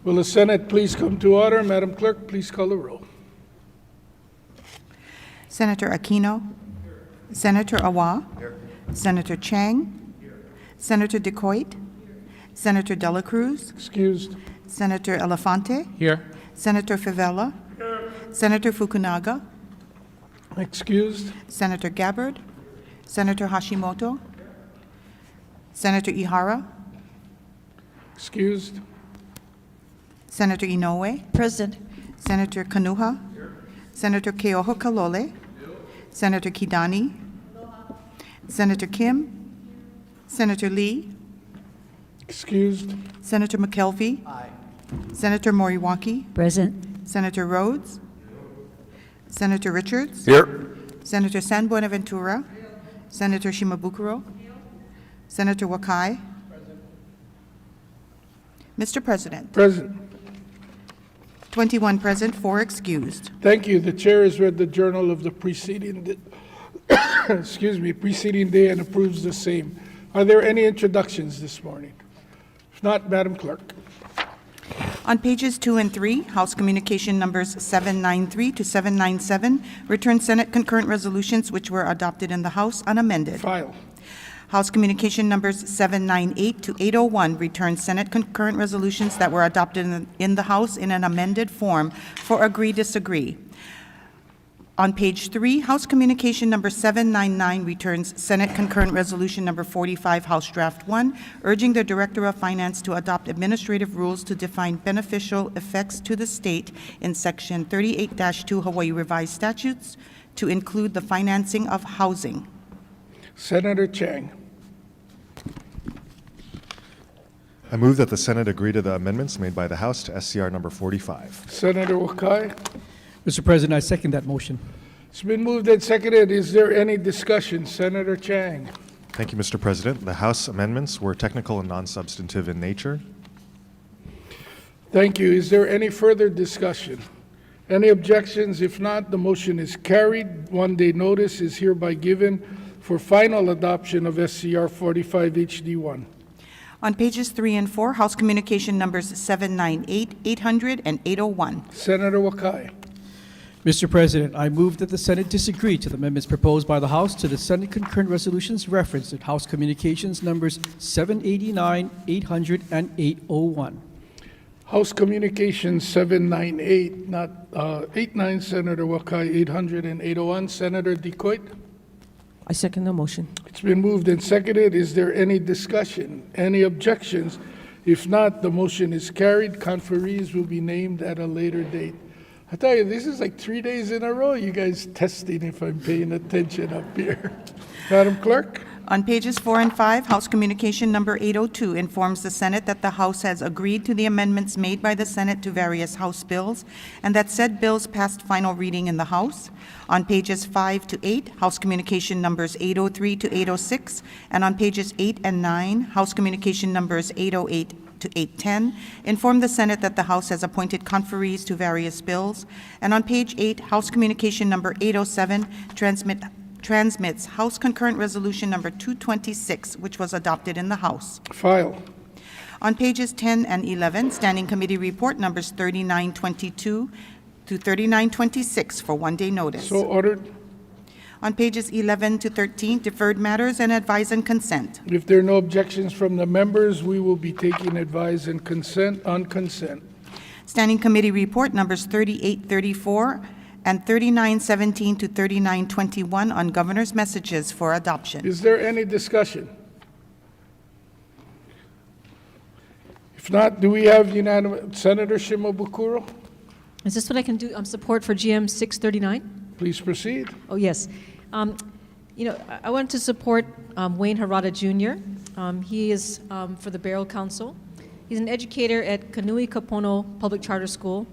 Will the Senate please come to order? Madam Clerk, please call the roll. Senator Aquino. Senator Awa. Senator Chang. Senator DeCoit. Senator Dela Cruz. Excused. Senator Elefante. Here. Senator Favela. Senator Fukunaga. Excused. Senator Gabbard. Senator Hashimoto. Senator Ihara. Excused. Senator Inoue. Present. Senator Kanuha. Senator Keoho Kalole. Senator Kidani. Senator Kim. Senator Lee. Excused. Senator McKelvey. Senator Moriwaki. Present. Senator Rhodes. Senator Richards. Here. Senator San Buenaventura. Senator Shimabukuro. Senator Wakai. Mr. President, Present. 21 present, 4 excused. Thank you. The chair has read the journal of the preceding preceding day and approves the same. Are there any introductions this morning? If not, Madam Clerk. On pages 2 and 3, House Communication numbers 793 to 797 return Senate concurrent resolutions which were adopted in the House unamended. File. House Communication numbers 798 to 801 return Senate concurrent resolutions that were adopted in the House in an amended form for agree-disagree. On page 3, House Communication number 799 returns Senate concurrent resolution number 45, House Draft 1, urging the Director of Finance to adopt administrative rules to define beneficial effects to the state in Section 38-2 Hawaii Revised Statutes to include the financing of housing. Senator Chang. I move that the Senate agree to the amendments made by the House to SCR number 45. Senator Wakai. Mr. President, I second that motion. It's been moved and seconded. Is there any discussion? Senator Chang. Thank you, Mr. President. The House amendments were technical and non-substantive in nature. Thank you. Is there any further discussion? Any objections? If not, the motion is carried. One-day notice is hereby given for final adoption of SCR 45 HD1. On pages 3 and 4, House Communication numbers 798, 800, and 801. Senator Wakai. Mr. President, I move that the Senate disagree to the amendments proposed by the House to the Senate concurrent resolutions referenced in House Communications numbers 789, 800, and 801. House Communications 798, not 89, Senator Wakai, 800 and 801. Senator DeCoit. I second the motion. It's been moved and seconded. Is there any discussion? Any objections? If not, the motion is carried. Conferees will be named at a later date. I tell you, this is like 3 days in a row, you guys testing if I'm paying attention up here. Madam Clerk? On pages 4 and 5, House Communication number 802 informs the Senate that the House has agreed to the amendments made by the Senate to various House bills, and that said bills passed final reading in the House. On pages 5 to 8, House Communication numbers 803 to 806, and on pages 8 and 9, House Communication numbers 808 to 810, inform the Senate that the House has appointed conferees to various bills. And on page 8, House Communication number 807 transmits House Concurrent Resolution number 226, which was adopted in the House. File. On pages 10 and 11, Standing Committee Report numbers 3922 to 3926 for one-day notice. So ordered. On pages 11 to 13, Deferred Matters and Advise and Consent. If there are no objections from the members, we will be taking advise and consent on consent. Standing Committee Report numbers 3834 and 3917 to 3921 on Governor's Messages for adoption. Is there any discussion? If not, do we have unanimous? Senator Shimabukuro, Is this what I can do? Support for GM 639? please proceed. Oh, yes. I want to support Wayne Harada Jr. He is for the Barrel Council. He's an educator at Kanui Kapono Public Charter School,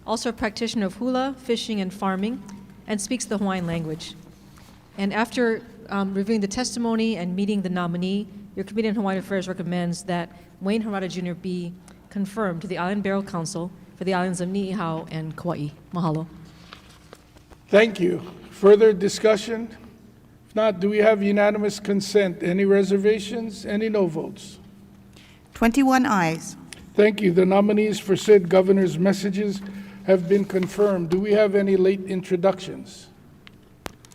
also a practitioner of hula, fishing, and farming, and speaks the Hawaiian language. And after reviewing the testimony and meeting the nominee, your Committee on Hawaiian Affairs recommends that Wayne Harada Jr. be confirmed to the Island Barrel Council for the islands of Niihau and Kauai. Mahalo. Thank you. Further discussion? If not, do we have unanimous consent? Any reservations? Any no votes? 21 ayes. Thank you. The nominees for said governor's messages have been confirmed. Do we have any late introductions?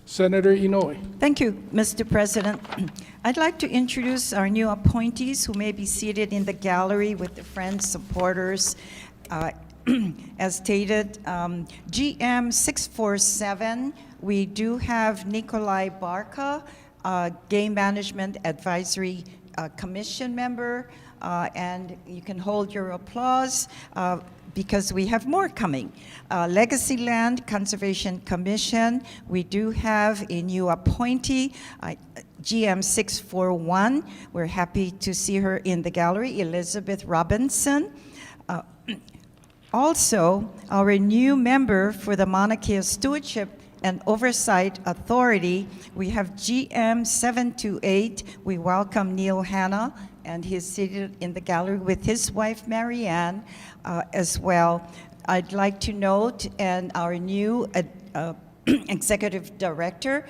Senator Inouye. Thank you, Mr. President. I'd like to introduce our new appointees who may be seated in the gallery with the friends, supporters. As stated, GM 647, we do have Nikolai Barca, Game Management Advisory Commission member, and you can hold your applause because we have more coming. Legacy Land Conservation Commission, we do have a new appointee, GM 641. We're happy to see her in the gallery, Elizabeth Robinson. Also, our new member for the Mauna Kea Stewardship and Oversight Authority, we have GM 728. We welcome Neil Hanna, and he's seated in the gallery with his wife, Marianne, as well. I'd like to note, and our new executive director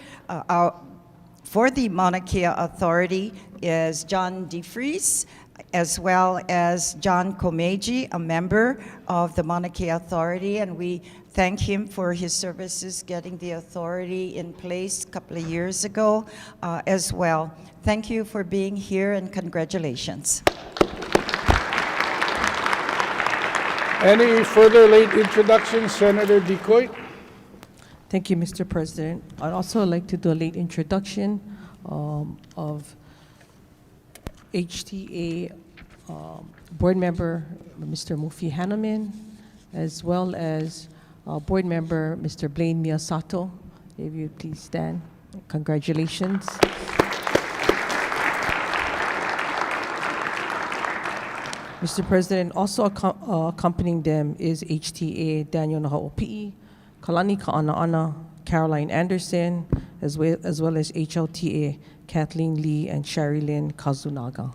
for the Mauna Kea Authority is John DeFries, as well as John Komeji, a member of the Mauna Kea Authority, and we thank him for his services getting the authority in place a couple of years ago as well. Thank you for being here, and congratulations. Any further late introductions? Senator Decoit. Thank you, Mr. President. I'd also like to do a late introduction of HTA board member, Mr. Mufi Hanneman, as well as board member, Mr. Blaine Miyasato. If you please stand. Congratulations. Mr. President, also accompanying them is HTA Daniel Nahaopi'i, Kalani Ka'ana'ana, Caroline Anderson, as well as HLTA Kathleen Lee and Sherry Lynn Kazunaga.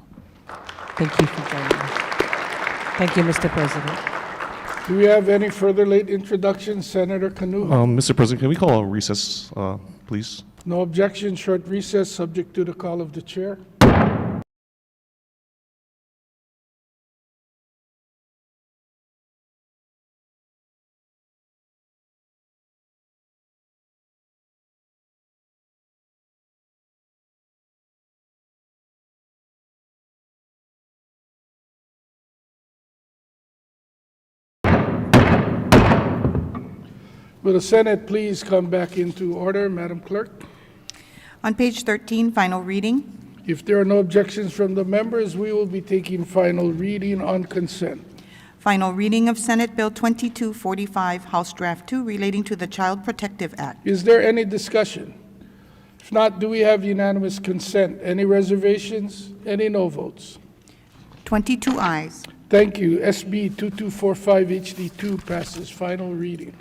Thank you for joining us. Thank you, Mr. President. Do we have any further late introductions? Senator Kanuha. Mr. President, can we call a recess, please? No objection, short recess, subject to the call of the chair. Will the Senate please come back into order, Madam Clerk? On page 13, final reading. If there are no objections from the members, we will be taking final reading on consent. Final reading of Senate Bill 2245, House Draft 2, relating to the Child Protective Act. Is there any discussion? If not, do we have unanimous consent? Any reservations? Any no votes? 22 ayes. Thank you. SB 2245 HD2 passes final reading.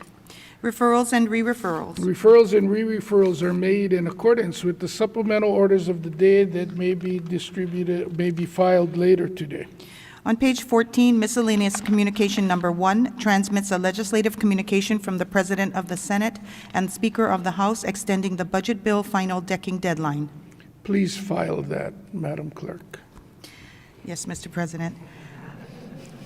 Referrals and re-referrals. Referrals and re-referrals are made in accordance with the supplemental orders of the day that may be distributed, may be filed later today. On page 14, miscellaneous communication number 1 transmits a legislative communication from the President of the Senate and Speaker of the House extending the budget bill final decking deadline. Please file that, Madam Clerk. Yes, Mr. President.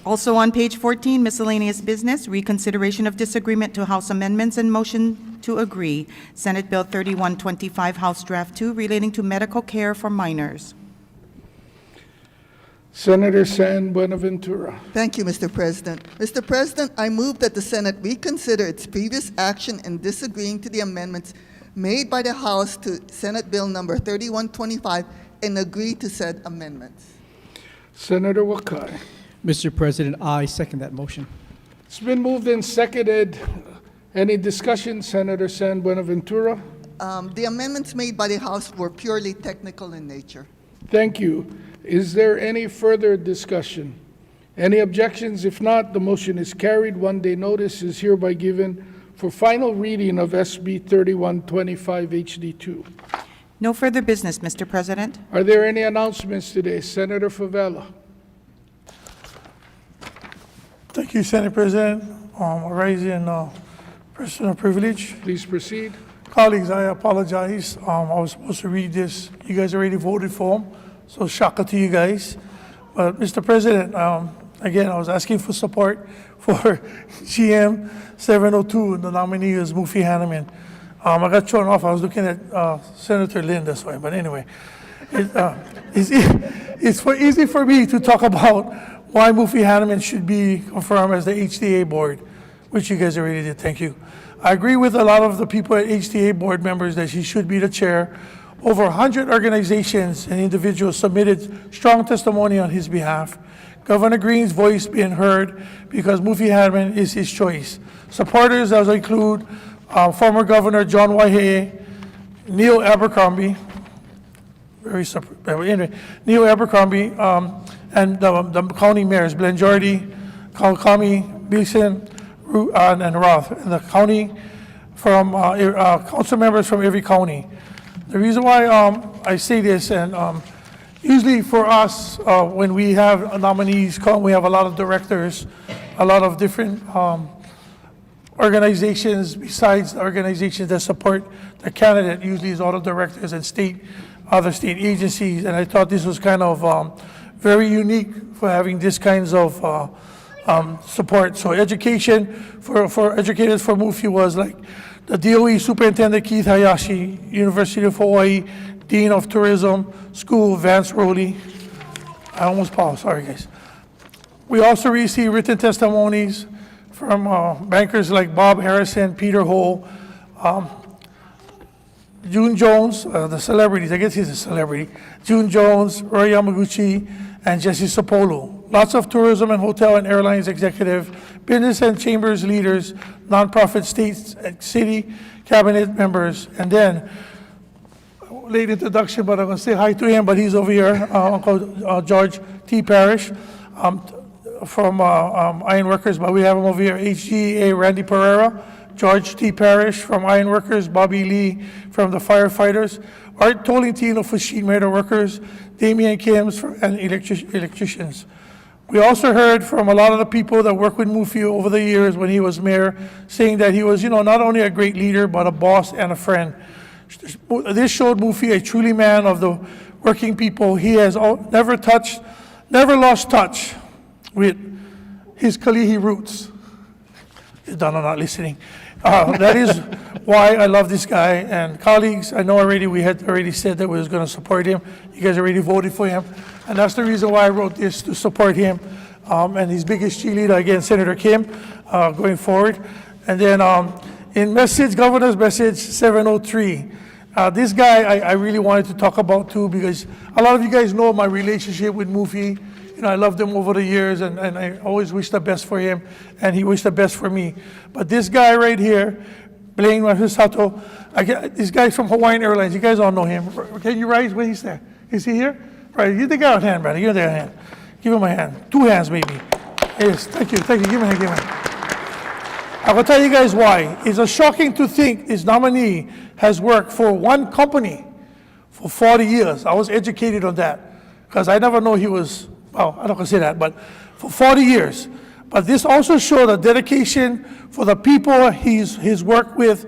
Also on page 14, miscellaneous business, reconsideration of disagreement to House amendments and motion to agree. Senate Bill 3125, House Draft 2, relating to medical care for minors. Senator San Buenaventura. Thank you, Mr. President. Mr. President, I move that the Senate reconsider its previous action in disagreeing to the amendments made by the House to Senate Bill number 3125 and agree to said amendments. Senator Wakai. Mr. President, I second that motion. It's been moved and seconded. Any discussion, Senator San Buenaventura? The amendments made by the House were purely technical in nature. Thank you. Is there any further discussion? Any objections? If not, the motion is carried. One-day notice is hereby given for final reading of SB 3125 HD2. No further business, Mr. President. Are there any announcements today? Senator Favela. Thank you, Senate President. Raising personal privilege. Please proceed. Colleagues, I apologize. I was supposed to read this. You guys already voted for him, so shocker to you guys. But Mr. President, Again, I was asking for support for GM 702, and the nominee is Mufi Hanneman. I got thrown off. I was looking at Senator Lynn this way, but anyway, it's easy for me to talk about why Mufi Hanneman should be confirmed as the HTA board, which you guys already did. Thank you. I agree with a lot of the people at HTA board members that she should be the chair. Over 100 organizations and individuals submitted strong testimony on his behalf. Governor Green's voice being heard because Mufi Hanneman is his choice. Supporters also include former Governor John Hawai'i, Neil Abercrombie, Neil Abercrombie, and the county mayors, Glenn Jordy, Kaukami, Beeson, and Roth, and the county from council members from every county. The reason why I say this, and usually for us, when we have nominees come, we have a lot of directors, a lot of different organizations besides the organizations that support the candidate. Usually is all the directors and other state agencies, and I thought this was kind of very unique for having this kinds of support. So education for educators for Mufi was like the DOE Superintendent Keith Hayashi, University of Hawaii, Dean of Tourism School, Vance Rowley. I almost paused, sorry guys. We also received written testimonies from bankers like Bob Harrison, Peter Ho, June Jones, the celebrities, I guess he's a celebrity, June Jones, Roy Yamaguchi, and Jesse Sopolo. Lots of tourism and hotel and airlines executive, business and chambers leaders, nonprofit states and city cabinet members. And then, late introduction, but I'm going to say hi to him, but he's over here, Uncle George T. Parrish from Ironworkers, but we have him over here, HGA Randy Pereira, George T. Parrish from Ironworkers, Bobby Lee from the firefighters, Art Tolentino for sheet metal workers, Damian Kims and electricians. We also heard from a lot of the people that worked with Mufi over the years when he was mayor, saying that he was, not only a great leader, but a boss and a friend. This showed Mufi a truly man of the working people. He has never lost touch with his Kalihi roots. Donna not listening. That is why I love this guy. And colleagues, I know already we had already said that we was going to support him. You guys already voted for him. And that's the reason why I wrote this, to support him. And his biggest cheerleader, again, Senator Kim, going forward. And then in Governor's Message 703, this guy I really wanted to talk about too, because a lot of you guys know my relationship with Mufi. I loved him over the years, and I always wish the best for him, and he wished the best for me. But this guy right here, Blaine Mahisato, this guy's from Hawaiian Airlines. You guys all know him. Can you rise when he's there? Is he here? Right, give the guy a hand, brother. Give him a hand. Give him a hand. 2 hands, maybe. Yes, thank you. Give him a hand, give him a hand. I will tell you guys why. It's shocking to think this nominee has worked for one company for 40 years. I was educated on that, because I never know he was, well, I don't want to say that, but for 40 years. But this also showed a dedication for the people he's worked with,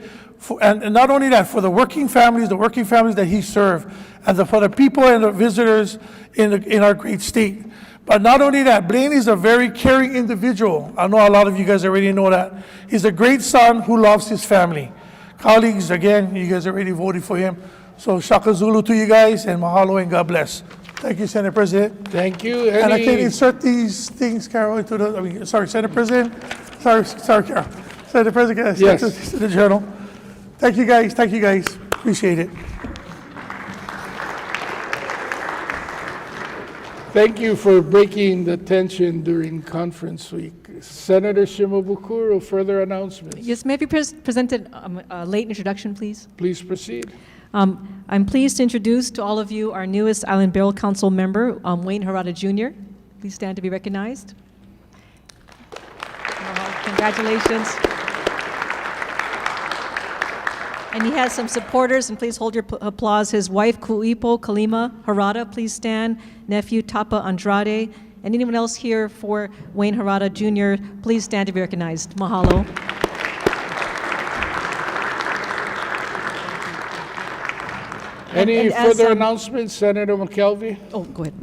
and not only that, for the working families that he served, and for the people and the visitors in our great state. But not only that, Blaine is a very caring individual. I know a lot of you guys already know that. He's a great son who loves his family. Colleagues, again, you guys already voted for him. So Shaka Zulu to you guys, and mahalo and God bless. Thank you, Senate President. Thank you. And I can insert these things, Carol, into the, sorry, Senate President. Sorry, Carol. Senate President, yes. To the journal. Thank you, guys. Appreciate it. Thank you for breaking the tension during conference week. Senator Shimabukuro, further announcements. Yes, may I be presented a late introduction, please? Please proceed. I'm pleased to introduce to all of you our newest Island Borough Council member, Wayne Harada Jr. Please stand to be recognized. Congratulations. And he has some supporters, and please hold your applause. His wife, Kuipo Kalima Harada, please stand. Nephew, Tapa Andrade. And anyone else here for Wayne Harada Jr., please stand to be recognized. Mahalo. Any further announcements, Senator McKelvey? Oh, go ahead.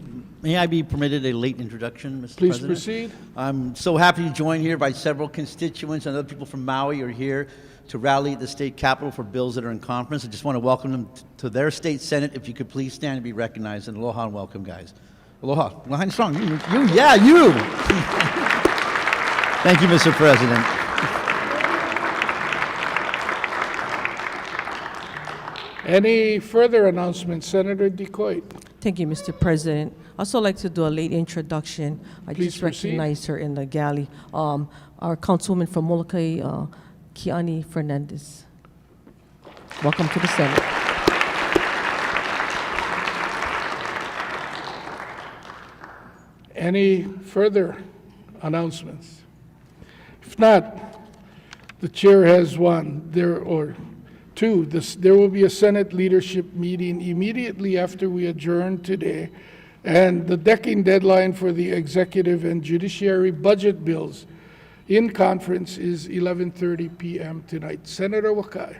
May I be permitted a late introduction, Mr. Please President? proceed. I'm so happy to join here by several constituents and other people from Maui are here to rally at the state capitol for bills that are in conference. I just want to welcome them to their state senate. If you could please stand and be recognized, and aloha and welcome, guys. Aloha. Aloha and strong. You. Yeah, you. Thank you, Mr. President. Any further announcements? Senator Decoit. Thank you, Mr. President. I also like to do a late introduction. I Please just proceed. recognized her in the galley. Our councilwoman from Molokai, Kiani Fernandez. Welcome to the Senate. Any further announcements? If not, the chair has one, two. There will be a Senate leadership meeting immediately after we adjourn today, and the decking deadline for the executive and judiciary budget bills in conference is 11:30 p.m. tonight. Senator Wakai.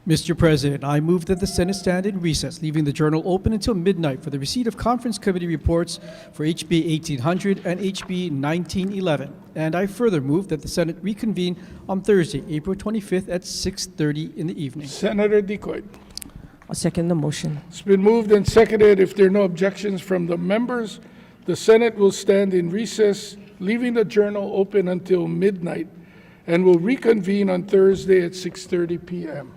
Mr. President, I move that the Senate stand in recess, leaving the journal open until midnight for the receipt of conference committee reports for HB 1800 and HB 1911. And I further move that the Senate reconvene on Thursday, April 25th at 6:30 in the evening. Senator Decoit. I'll second the motion. It's been moved and seconded. If there are no objections from the members, the Senate will stand in recess, leaving the journal open until midnight, and will reconvene on Thursday at 6:30 p.m.